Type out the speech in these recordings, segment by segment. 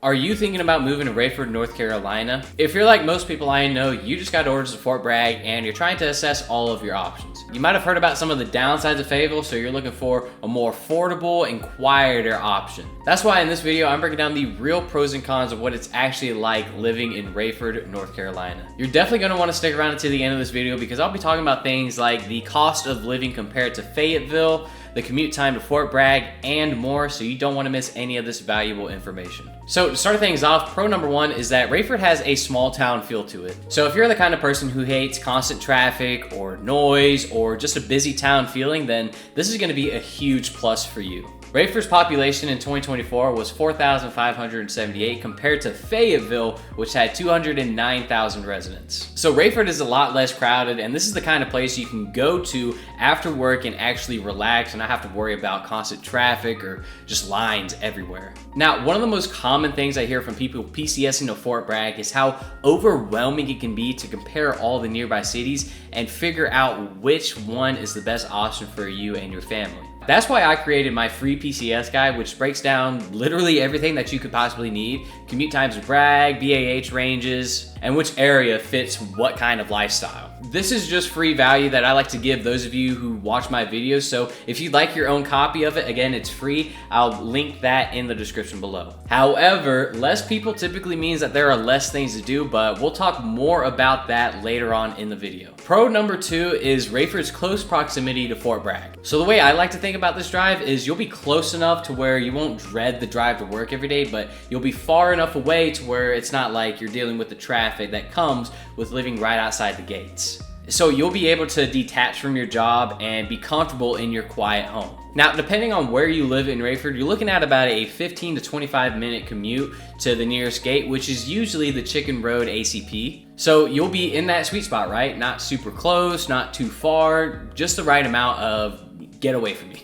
Are you thinking about moving to Raeford, North Carolina? If you're like most people I know, you just got orders to Fort Bragg and you're trying to assess all of your options. You might have heard about some of the downsides of Fayetteville, so you're looking for a more affordable and quieter option. That's why in this video, I'm breaking down the real pros and cons of what it's actually like living in Raeford, North Carolina. You're definitely gonna wanna stick around until the end of this video because I'll be talking about things like the cost of living compared to Fayetteville, the commute time to Fort Bragg, and more, so you don't want to miss any of this valuable information. So to start things off, pro number one is that Raeford has a small town feel to it. So if you're the kind of person who hates constant traffic or noise or just a busy town feeling, then this is going to be a huge plus for you. Raeford's population in 2024 was 4,578 compared to Fayetteville, which had 209,000 residents. So Raeford is a lot less crowded, and this is the kind of place you can go to after work and actually relax and not have to worry about constant traffic or just lines everywhere. Now, one of the most common things I hear from people PCSing to Fort Bragg is how overwhelming it can be to compare all the nearby cities and figure out which one is the best option for you and your family. That's why I created my free PCS guide, which breaks down literally everything that you could possibly need: commute times to Bragg, BAH ranges, and which area fits what kind of lifestyle. This is just free value that I like to give those of you who watch my videos, so if you'd like your own copy of it, again, it's free. I'll link that in the description below. However, less people typically means that there are less things to do, but we'll talk more about that later on in the video. Pro number two is Raeford's close proximity to Fort Bragg. So the way I like to think about this drive is you'll be close enough to where you won't dread the drive to work every day, but you'll be far enough away to where it's not like you're dealing with the traffic that comes with living right outside the gates. So you'll be able to detach from your job and be comfortable in your quiet home. Now, depending on where you live in Raeford, you're looking at about a 15 to 25 minute commute to the nearest gate, which is usually the Chicken Road ACP. So you'll be in that sweet spot, right? Not super close, not too far, just the right amount of get away from me.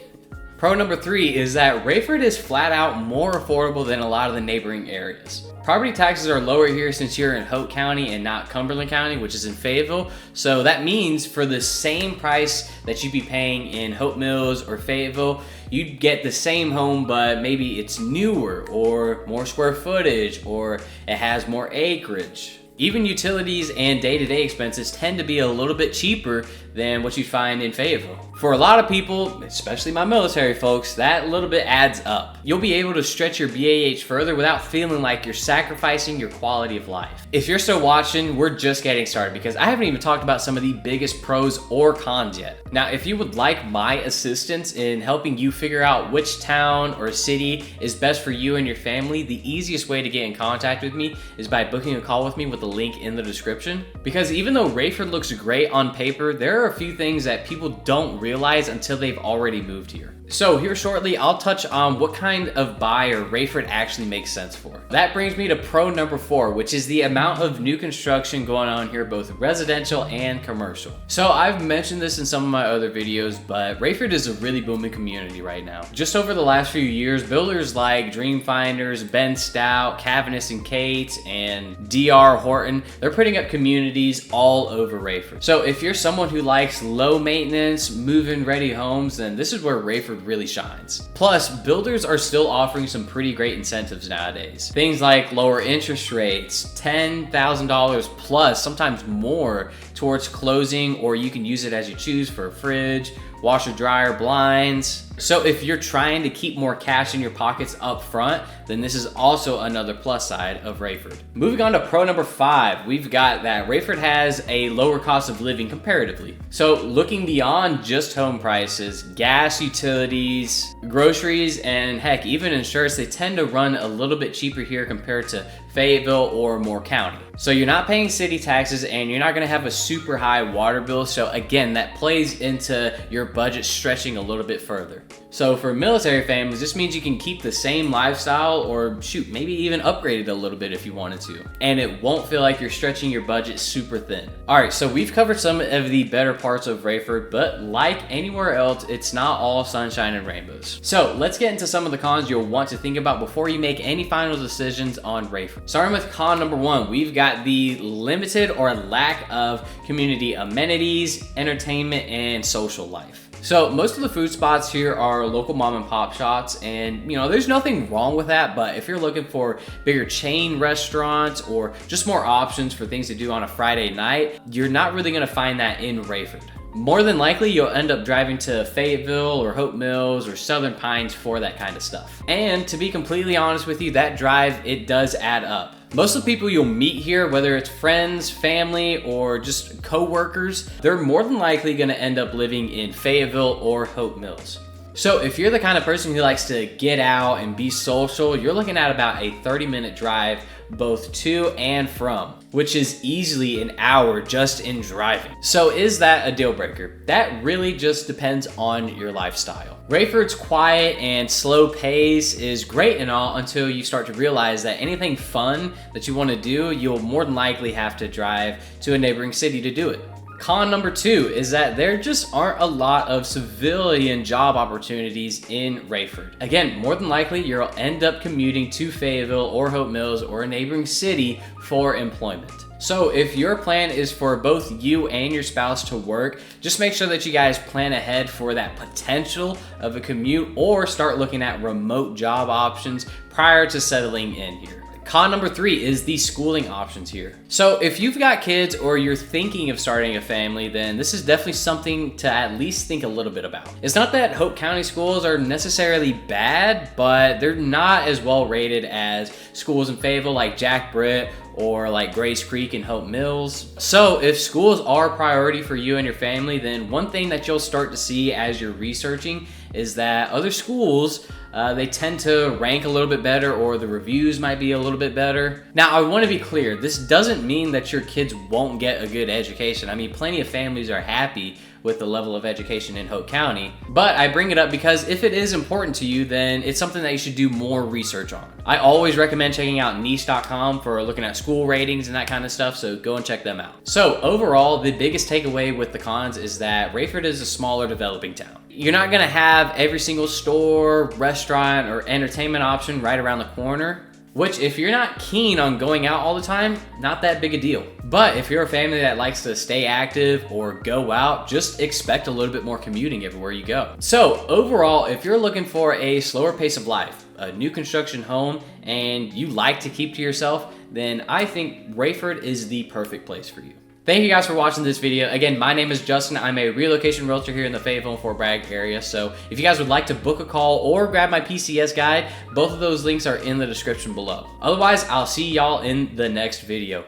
Pro number three is that Raeford is flat out more affordable than a lot of the neighboring areas. Property taxes are lower here since you're in Hope County and not Cumberland County, which is in Fayetteville. So that means for the same price that you'd be paying in Hope Mills or Fayetteville, you'd get the same home, but maybe it's newer or more square footage or it has more acreage. Even utilities and day-to-day expenses tend to be a little bit cheaper than what you find in Fayetteville. For a lot of people, especially my military folks, that little bit adds up. You'll be able to stretch your BAH further without feeling like you're sacrificing your quality of life. If you're still watching, we're just getting started because I haven't even talked about some of the biggest pros or cons yet. Now, if you would like my assistance in helping you figure out which town or city is best for you and your family, the easiest way to get in contact with me is by booking a call with me with the link in the description. Because even though Raeford looks great on paper, there are a few things that people don't realize until they've already moved here. So here shortly, I'll touch on what kind of buyer Raeford actually makes sense for. That brings me to pro number four, which is the amount of new construction going on here, both residential and commercial. So I've mentioned this in some of my other videos, but Raeford is a really booming community right now. Just over the last few years, builders like Dreamfinders, Ben Stout, Cavanis and Cates, and DR Horton, they're putting up communities all over Raeford. So if you're someone who likes low maintenance, move-in ready homes, then this is where Raeford really shines. Plus, builders are still offering some pretty great incentives nowadays. Things like lower interest rates, $10,000 plus, sometimes more, towards closing, or you can use it as you choose for a fridge, washer, dryer, blinds. So if you're trying to keep more cash in your pockets up front, then this is also another plus side of Raeford. Moving on to pro number five, we've got that Raeford has a lower cost of living comparatively. So looking beyond just home prices, gas, utilities, groceries, and heck, even insurance, they tend to run a little bit cheaper here compared to Fayetteville or Moore County. So you're not paying city taxes and you're not gonna have a super high water bill. So again, that plays into your budget stretching a little bit further. So for military families, this means you can keep the same lifestyle or shoot, maybe even upgrade it a little bit if you wanted to. And it won't feel like you're stretching your budget super thin. All right, so we've covered some of the better parts of Raeford, but like anywhere else, it's not all sunshine and rainbows. So let's get into some of the cons you'll want to think about before you make any final decisions on Raeford. Starting with con number one, we've got the limited or lack of community amenities, entertainment, and social life. So most of the food spots here are local mom and pop shops, and there's nothing wrong with that, but if you're looking for bigger chain restaurants or just more options for things to do on a Friday night, you're not really gonna find that in Raeford. More than likely, you'll end up driving to Fayetteville or Hope Mills or Southern Pines for that kind of stuff. And to be completely honest with you, that drive, it does add up. Most of the people you'll meet here, whether it's friends, family, or just co-workers, they're more than likely gonna end up living in Fayetteville or Hope Mills. So if you're the kind of person who likes to get out and be social, you're looking at about a 30-minute drive both to and from, which is easily an hour just in driving. So is that a deal breaker? That really just depends on your lifestyle. Raeford's quiet and slow pace is great and all until you start to realize that anything fun that you want to do, you'll more than likely have to drive to a neighboring city to do it. Con number 2 is that there just aren't a lot of civilian job opportunities in Raeford. Again, more than likely you'll end up commuting to Fayetteville or Hope Mills or a neighboring city for employment. So if your plan is for both you and your spouse to work, just make sure that you guys plan ahead for that potential of a commute or start looking at remote job options prior to settling in here. Con number 3 is the schooling options here. So if you've got kids or you're thinking of starting a family, then this is definitely something to at least think a little bit about. It's not that Hope County schools are necessarily bad, but they're not as well rated as schools in Fayetteville like Jack Britt or like Grace Creek and Hope Mills. So if schools are a priority for you and your family, then one thing that you'll start to see as you're researching is that other schools, they tend to rank a little bit better, or the reviews might be a little bit better. Now, I want to be clear, this doesn't mean that your kids won't get a good education. I mean, plenty of families are happy with the level of education in Hope County, but I bring it up because if it is important to you, then it's something that you should do more research on. I always recommend checking out niche.com for looking at school ratings and that kind of stuff, so go and check them out. So overall, the biggest takeaway with the cons is that Raeford is a smaller developing town. You're not gonna have every single store, restaurant, or entertainment option right around the corner, which if you're not keen on going out all the time, not that big a deal. But if you're a family that likes to stay active or go out, just expect a little bit more commuting everywhere you go. So overall, if you're looking for a slower pace of life, a new construction home, and you like to keep to yourself, then I think Raeford is the perfect place for you. Thank you guys for watching this video. Again, my name is Justin. I'm a relocation realtor here in the Fayetteville and Fort Bragg area. So if you guys would like to book a call or grab my PCS guide, both of those links are in the description below. Otherwise, I'll see y'all in the next video.